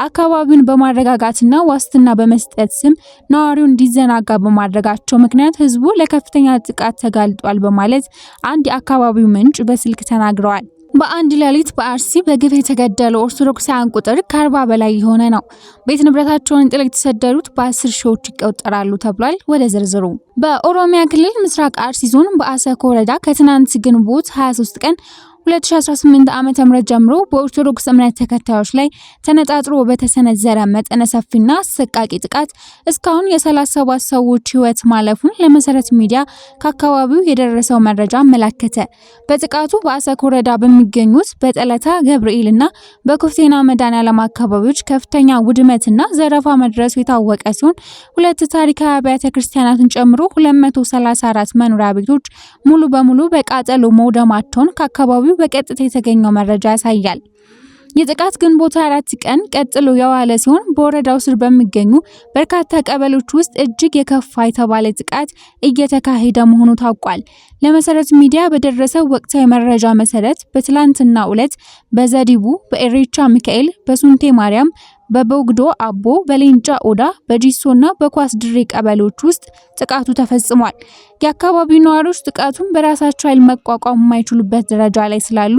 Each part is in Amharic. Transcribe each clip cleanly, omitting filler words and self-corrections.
አካባቢውን በማረጋጋትና ዋስትና በመስጠት ስም ነዋሪው እንዲዘናጋ በማድረጋቸው ምክንያት ህዝቡ ለከፍተኛ ጥቃት ተጋልጧል በማለት አንድ የአካባቢው ምንጭ በስልክ ተናግረዋል። በአንድ ሌሊት በአርሲ በግፍ የተገደሉ ኦርቶዶክሳውያን ቁጥር ከ40 በላይ የሆነ ነው። ቤት ንብረታቸውን ጥለው የተሰደዱት በ10 ሺዎች ይቆጠራሉ ተብሏል። ወደ ዝርዝሩ በኦሮሚያ ክልል ምስራቅ አርሲ ዞን በአሰኮ ወረዳ ከትናንት ግንቦት 23 ቀን 2018 ዓመተ ምህረት ጀምሮ በኦርቶዶክስ እምነት ተከታዮች ላይ ተነጣጥሮ በተሰነዘረ መጠነ ሰፊና አሰቃቂ ጥቃት እስካሁን የ37 ሰዎች ህይወት ማለፉን ለመሰረት ሚዲያ ከአካባቢው የደረሰው መረጃ አመላከተ። በጥቃቱ በአሰኮ ወረዳ በሚገኙት በጠለታ ገብርኤልና በኩፍቴና መድኃኔዓለም አካባቢዎች ከፍተኛ ውድመትና ዘረፋ መድረሱ የታወቀ ሲሆን ሁለት ታሪካዊ አብያተ ክርስቲያናትን ጨምሮ 234 መኖሪያ ቤቶች ሙሉ በሙሉ በቃጠሎ መውደማቸውን ከአካባቢው በቀጥታ የተገኘው መረጃ ያሳያል። የጥቃት ግንቦት 4 ቀን ቀጥሎ የዋለ ሲሆን በወረዳው ስር በሚገኙ በርካታ ቀበሌዎች ውስጥ እጅግ የከፋ የተባለ ጥቃት እየተካሄደ መሆኑ ታውቋል። ለመሰረት ሚዲያ በደረሰው ወቅታዊ መረጃ መሰረት በትላንትናው ዕለት በዘዲቡ፣ በኤሬቻ ሚካኤል፣ በሱንቴ ማርያም፣ በቦግዶ አቦ፣ በሌንጫ ኦዳ፣ በጂሶና በኳስ ድሬ ቀበሌዎች ውስጥ ጥቃቱ ተፈጽሟል። የአካባቢው ነዋሪዎች ጥቃቱን በራሳቸው ኃይል መቋቋም የማይችሉበት ደረጃ ላይ ስላሉ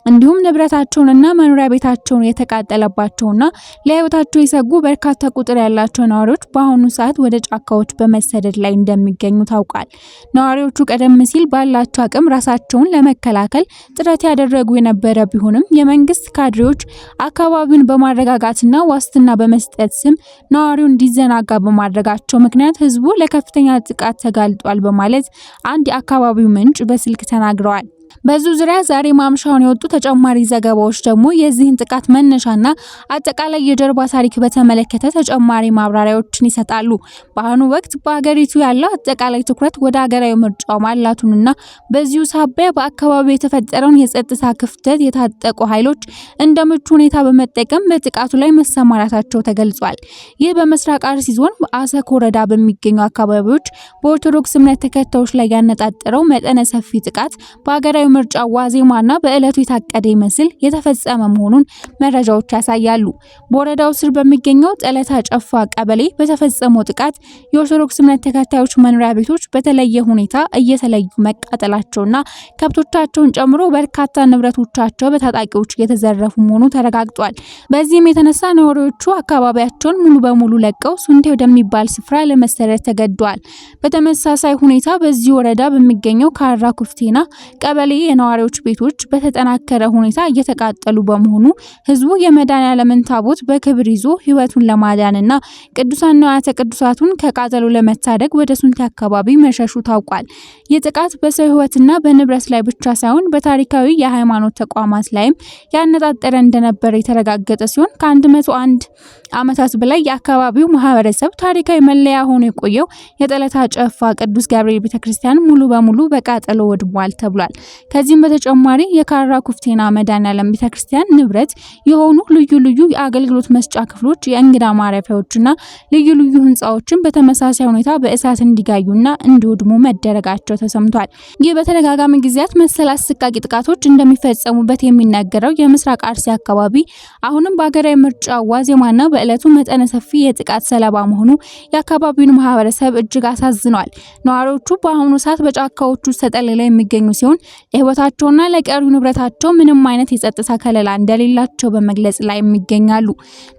እንዲሁም ንብረታቸውንና መኖሪያ ቤታቸውን የተቃጠለባቸውና ለህይወታቸው የሰጉ በርካታ ቁጥር ያላቸው ነዋሪዎች በአሁኑ ሰዓት ወደ ጫካዎች በመሰደድ ላይ እንደሚገኙ ታውቋል። ነዋሪዎቹ ቀደም ሲል ባላቸው አቅም ራሳቸውን ለመከላከል ጥረት ያደረጉ የነበረ ቢሆንም የመንግስት ካድሬዎች አካባቢውን በማረጋጋትና ዋስትና በመስጠት ስም ነዋሪው እንዲዘናጋ በማድረጋቸው ምክንያት ህዝቡ ለከፍተኛ ጥቃት ተጋልጧል በማለት አንድ የአካባቢው ምንጭ በስልክ ተናግረዋል። በዚህ ዙሪያ ዛሬ ማምሻውን የወጡ ተጨማሪ ዘገባዎች ደግሞ የዚህን ጥቃት መነሻና አጠቃላይ የጀርባ ታሪክ በተመለከተ ተጨማሪ ማብራሪያዎችን ይሰጣሉ። በአሁኑ ወቅት በአገሪቱ ያለው አጠቃላይ ትኩረት ወደ ሀገራዊ ምርጫው ማላቱንና በዚሁ ሳቢያ በአካባቢው የተፈጠረውን የጸጥታ ክፍተት የታጠቁ ኃይሎች እንደ ምቹ ሁኔታ በመጠቀም በጥቃቱ ላይ መሰማራታቸው ተገልጿል። ይህ በምስራቅ አርሲ ዞን በአሰኮ ወረዳ በሚገኙ አካባቢዎች በኦርቶዶክስ እምነት ተከታዮች ላይ ያነጣጠረው መጠነ ሰፊ ጥቃት በሀገራዊ ምርጫ ዋዜማና በእለቱ የታቀደ ይመስል የተፈጸመ መሆኑን መረጃዎች ያሳያሉ። በወረዳው ስር በሚገኘው ጠለታ ጨፋ ቀበሌ በተፈጸመው ጥቃት የኦርቶዶክስ እምነት ተከታዮች መኖሪያ ቤቶች በተለየ ሁኔታ እየተለዩ መቃጠላቸውና ከብቶቻቸውን ጨምሮ በርካታ ንብረቶቻቸው በታጣቂዎች እየተዘረፉ መሆኑ ተረጋግጧል። በዚህም የተነሳ ነዋሪዎቹ አካባቢያቸውን ሙሉ በሙሉ ለቀው ሱንቴ ወደሚባል ስፍራ ለመሰደድ ተገደዋል። በተመሳሳይ ሁኔታ በዚህ ወረዳ በሚገኘው ካራ ኩፍቴና ቀበሌ የነዋሪዎች ቤቶች በተጠናከረ ሁኔታ እየተቃጠሉ በመሆኑ ህዝቡ የመድኃኔዓለምን ታቦት በክብር ይዞ ህይወቱን ለማዳንና ቅዱሳን ንዋያተ ቅዱሳቱን ከቃጠሎ ለመታደግ ወደ ሱንቴ አካባቢ መሸሹ ታውቋል። የጥቃት በሰው ህይወትና በንብረት ላይ ብቻ ሳይሆን በታሪካዊ የሃይማኖት ተቋማት ላይም ያነጣጠረ እንደነበር የተረጋገጠ ሲሆን ከ101 ዓመታት በላይ የአካባቢው ማህበረሰብ ታሪካዊ መለያ ሆኖ የቆየው የጠለታ ጨፋ ቅዱስ ገብርኤል ቤተክርስቲያን ሙሉ በሙሉ በቃጠሎ ወድሟል ተብሏል። ከዚህም በተጨማሪ የካራ ኩፍቴና መድኃኔዓለም ቤተክርስቲያን ንብረት የሆኑ ልዩ ልዩ የአገልግሎት መስጫ ክፍሎች፣ የእንግዳ ማረፊያዎችና ልዩ ልዩ ህንጻዎችን በተመሳሳይ ሁኔታ በእሳት እንዲጋዩና እንዲወድሙ መደረጋቸው ተሰምቷል። ይህ በተደጋጋሚ ጊዜያት መሰል አሰቃቂ ጥቃቶች እንደሚፈጸሙበት የሚነገረው የምስራቅ አርሲ አካባቢ አሁንም በሀገራዊ ምርጫ ዋዜማና በእለቱ መጠነ ሰፊ የጥቃት ሰለባ መሆኑ የአካባቢውን ማህበረሰብ እጅግ አሳዝኗል። ነዋሪዎቹ በአሁኑ ሰዓት በጫካዎቹ ተጠልለው የሚገኙ ሲሆን ለህይወታቸውና ለቀሪው ንብረታቸው ምንም አይነት የጸጥታ ከለላ እንደሌላቸው በመግለጽ ላይ ይገኛሉ።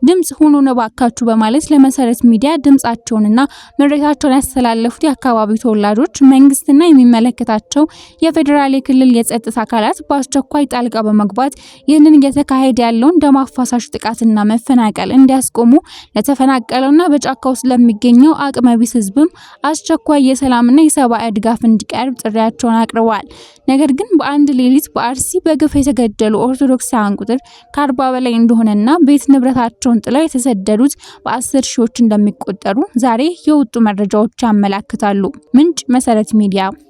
ድምጽ ሁኑን እባካችሁ በማለት ለመሰረት ሚዲያ ድምጻቸውንና ምሬታቸውን ያስተላለፉት የአካባቢው ተወላጆች መንግስትና የሚመለከታቸው የፌዴራል የክልል የጸጥታ አካላት በአስቸኳይ ጣልቃ በመግባት ይህንን እየተካሄደ ያለውን ደም አፋሳሽ ጥቃትና መፈናቀል እንዲያስቆሙ ለተፈናቀለውና በጫካ ውስጥ ለሚገኘው አቅመ ቢስ ህዝብም አስቸኳይ የሰላምና የሰብአዊ ድጋፍ እንዲቀርብ ጥሪያቸውን አቅርበዋል። ነገር ግን በአንድ ሌሊት በአርሲ በግፍ የተገደሉ ኦርቶዶክሳውያን ቁጥር ከ40 በላይ እንደሆነና ቤት ንብረታቸውን ጥለው የተሰደዱት በ10 ሺዎች እንደሚቆጠሩ ዛሬ የወጡ መረጃዎች ያመለክታሉ። ምንጭ መሰረት ሚዲያ